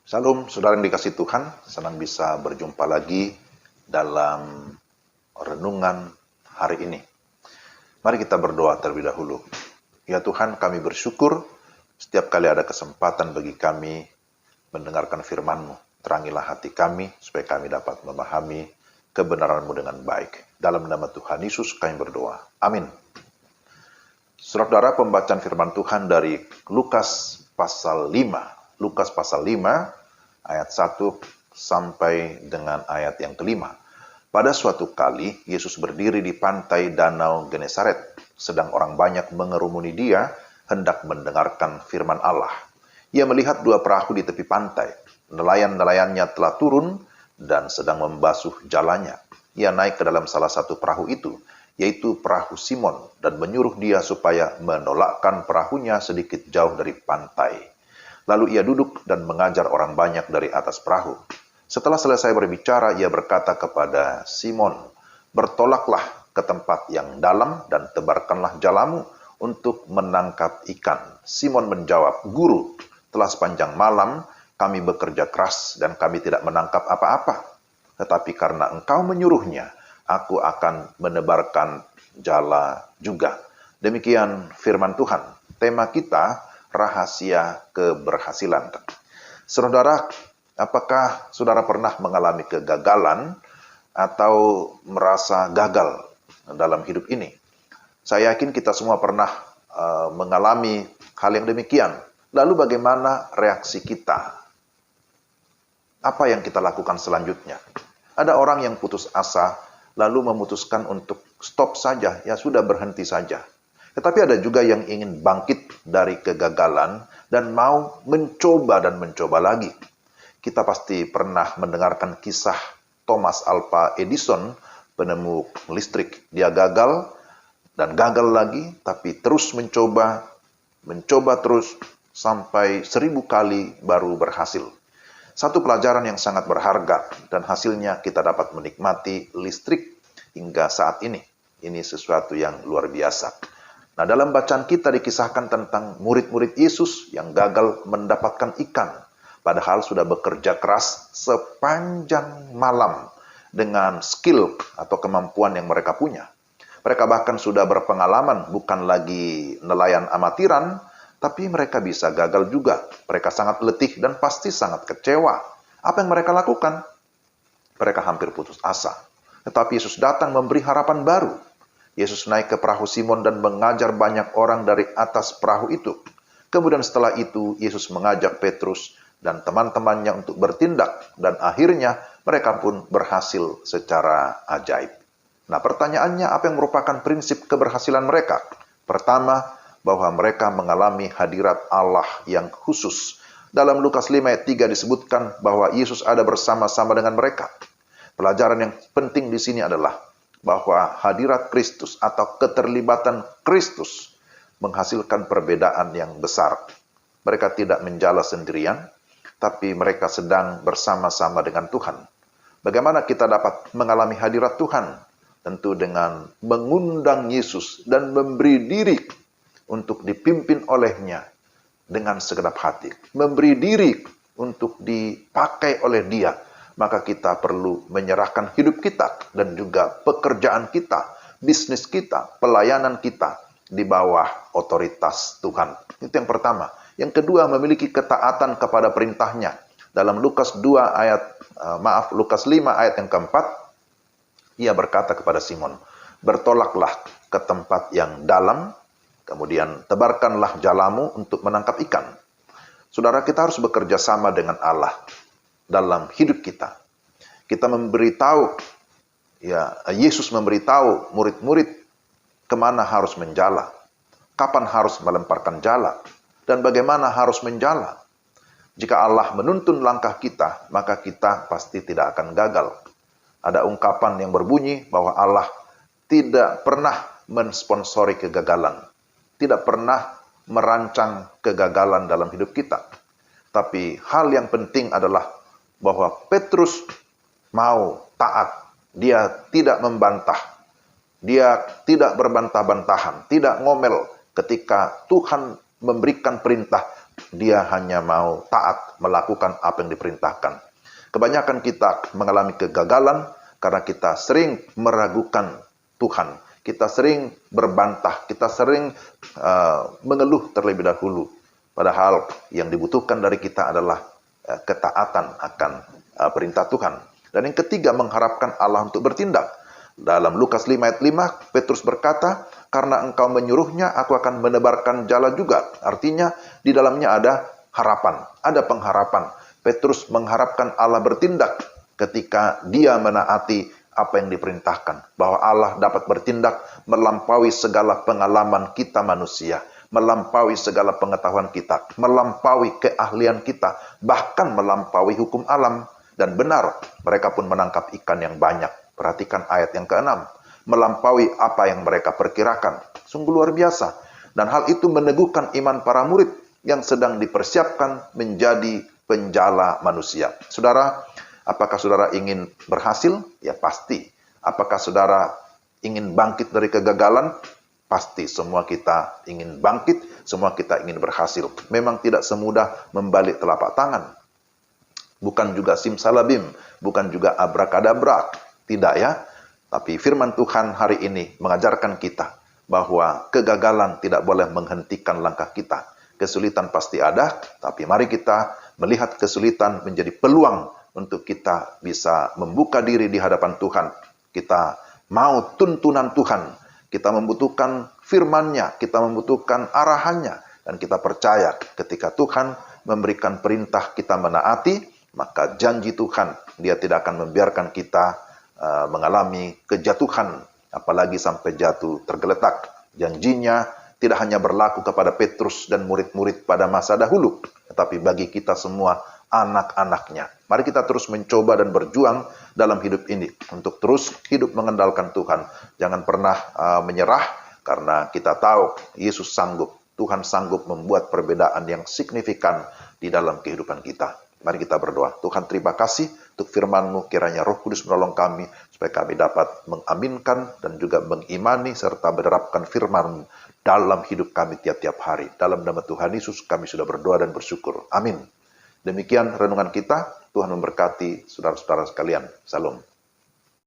Salam, saudara yang dikasih Tuhan, senang bisa berjumpa lagi dalam renungan hari ini. Mari kita berdoa terlebih dahulu. Ya Tuhan, kami bersyukur setiap kali ada kesempatan bagi kami mendengarkan firman-Mu. Terangilah hati kami, supaya kami dapat memahami kebenaran-Mu dengan baik. Dalam nama Tuhan Yesus kami berdoa. Amin. Saudara, pembacaan firman Tuhan dari Lukas pasal 5. Lukas pasal 5, ayat 1 sampai dengan ayat yang kelima. Pada suatu kali, Yesus berdiri di pantai Danau Genesaret, sedang orang banyak mengerumuni dia, hendak mendengarkan firman Allah. Ia melihat dua perahu di tepi pantai. Nelayan-nelayannya telah turun dan sedang membasuh jalannya. Ia naik ke dalam salah satu perahu itu, yaitu perahu Simon, dan menyuruh dia supaya menolakkan perahunya sedikit jauh dari pantai. Lalu ia duduk dan mengajar orang banyak dari atas perahu. Setelah selesai berbicara, ia berkata kepada Simon, "Bertolaklah ke tempat yang dalam dan tebarkanlah jalamu untuk menangkap ikan." Simon menjawab, "Guru, telah sepanjang malam kami bekerja keras dan kami tidak menangkap apa-apa. Tetapi karena engkau menyuruhnya, aku akan menebarkan jala juga." Demikian firman Tuhan. Tema kita, rahasia keberhasilan. Saudara, apakah saudara pernah mengalami kegagalan atau merasa gagal dalam hidup ini? Saya yakin kita semua pernah mengalami hal yang demikian. Lalu bagaimana reaksi kita? Apa yang kita lakukan selanjutnya? Ada orang yang putus asa, lalu memutuskan untuk stop saja, ya sudah berhenti saja. Tetapi ada juga yang ingin bangkit dari kegagalan dan mau mencoba dan mencoba lagi. Kita pasti pernah mendengarkan kisah Thomas Alva Edison, penemu listrik. Dia gagal dan gagal lagi, tapi terus mencoba terus sampai 1000 kali baru berhasil. Satu pelajaran yang sangat berharga dan hasilnya kita dapat menikmati listrik hingga saat ini. Ini sesuatu yang luar biasa. Nah, dalam bacaan kita dikisahkan tentang murid-murid Yesus yang gagal mendapatkan ikan, padahal sudah bekerja keras sepanjang malam dengan skill atau kemampuan yang mereka punya. Mereka bahkan sudah berpengalaman, bukan lagi nelayan amatiran, tapi mereka bisa gagal juga. Mereka sangat letih dan pasti sangat kecewa. Apa yang mereka lakukan? Mereka hampir putus asa. Tetapi Yesus datang memberi harapan baru. Yesus naik ke perahu Simon dan mengajar banyak orang dari atas perahu itu. Kemudian setelah itu, Yesus mengajak Petrus dan teman-temannya untuk bertindak. Dan akhirnya mereka pun berhasil secara ajaib. Nah, pertanyaannya, apa yang merupakan prinsip keberhasilan mereka? Pertama, bahwa mereka mengalami hadirat Allah yang khusus. Dalam Lukas 5 ayat 3 disebutkan bahwa Yesus ada bersama-sama dengan mereka. Pelajaran yang penting di sini adalah bahwa hadirat Kristus atau keterlibatan Kristus menghasilkan perbedaan yang besar. Mereka tidak menjala sendirian, tapi mereka sedang bersama-sama dengan Tuhan. Bagaimana kita dapat mengalami hadirat Tuhan? Tentu dengan mengundang Yesus dan memberi diri untuk dipimpin olehnya dengan segenap hati. Memberi diri untuk dipakai oleh Dia. Maka kita perlu menyerahkan hidup kita dan juga pekerjaan kita, bisnis kita, pelayanan kita di bawah otoritas Tuhan. Itu yang pertama. Yang kedua, memiliki ketaatan kepada perintahnya. Dalam Lukas 5 ayat yang keempat, ia berkata kepada Simon, "Bertolaklah ke tempat yang dalam, kemudian tebarkanlah jalamu untuk menangkap ikan." Saudara, kita harus bekerja sama dengan Allah dalam hidup kita. Kita memberitahu, Yesus memberitahu murid-murid kemana harus menjala, kapan harus melemparkan jala, dan bagaimana harus menjala. Jika Allah menuntun langkah kita, maka kita pasti tidak akan gagal. Ada ungkapan yang berbunyi bahwa Allah tidak pernah mensponsori kegagalan, tidak pernah merancang kegagalan dalam hidup kita. Tapi hal yang penting adalah bahwa Petrus mau taat. Dia tidak membantah. Dia tidak berbantah-bantahan, tidak ngomel ketika Tuhan memberikan perintah dia hanya mau taat melakukan apa yang diperintahkan. Kebanyakan kita mengalami kegagalan karena kita sering meragukan Tuhan. Kita sering berbantah, kita sering mengeluh terlebih dahulu. Padahal yang dibutuhkan dari kita adalah ketaatan akan perintah Tuhan. Dan yang ketiga, mengharapkan Allah untuk bertindak. Dalam Lukas 5 ayat 5, Petrus berkata, "Karena engkau menyuruhnya, aku akan menebarkan jala juga." Artinya, di dalamnya ada harapan, ada pengharapan. Petrus mengharapkan Allah bertindak ketika dia menaati apa yang diperintahkan. Bahwa Allah dapat bertindak melampaui segala pengalaman kita manusia, melampaui segala pengetahuan kita, melampaui keahlian kita, bahkan melampaui hukum alam. Dan benar, mereka pun menangkap ikan yang banyak. Perhatikan ayat yang ke-6. Melampaui apa yang mereka perkirakan. Sungguh luar biasa. Dan hal itu meneguhkan iman para murid yang sedang dipersiapkan menjadi penjala manusia. Saudara, apakah saudara ingin berhasil? Ya pasti. Apakah saudara ingin bangkit dari kegagalan? Pasti. Semua kita ingin bangkit, semua kita ingin berhasil. Memang tidak semudah membalik telapak tangan. Bukan juga simsalabim, bukan juga abrakadabra. Tidak ya. Tapi firman Tuhan hari ini mengajarkan kita bahwa kegagalan tidak boleh menghentikan langkah kita. Kesulitan pasti ada, tapi mari kita melihat kesulitan menjadi peluang untuk kita bisa membuka diri di hadapan Tuhan. Kita mau tuntunan Tuhan. Kita membutuhkan firman-Nya, kita membutuhkan arahannya. Dan kita percaya ketika Tuhan memberikan perintah kita menaati, maka janji Tuhan, Dia tidak akan membiarkan kita mengalami kejatuhan, apalagi sampai jatuh tergeletak. Janjinya tidak hanya berlaku kepada Petrus dan murid-murid pada masa dahulu, tetapi bagi kita semua anak-anaknya. Mari kita terus mencoba dan berjuang dalam hidup ini untuk terus hidup mengandalkan Tuhan. Jangan pernah menyerah, karena kita tahu Yesus sanggup, Tuhan sanggup membuat perbedaan yang signifikan di dalam kehidupan kita. Mari kita berdoa. Tuhan, terima kasih untuk firman-Mu, kiranya Roh Kudus menolong kami supaya kami dapat mengaminkan dan juga mengimani serta menerapkan firman-Mu dalam hidup kami tiap-tiap hari. Dalam nama Tuhan Yesus kami sudah berdoa dan bersyukur. Amin. Demikian renungan kita. Tuhan memberkati saudara-saudara sekalian. Salam.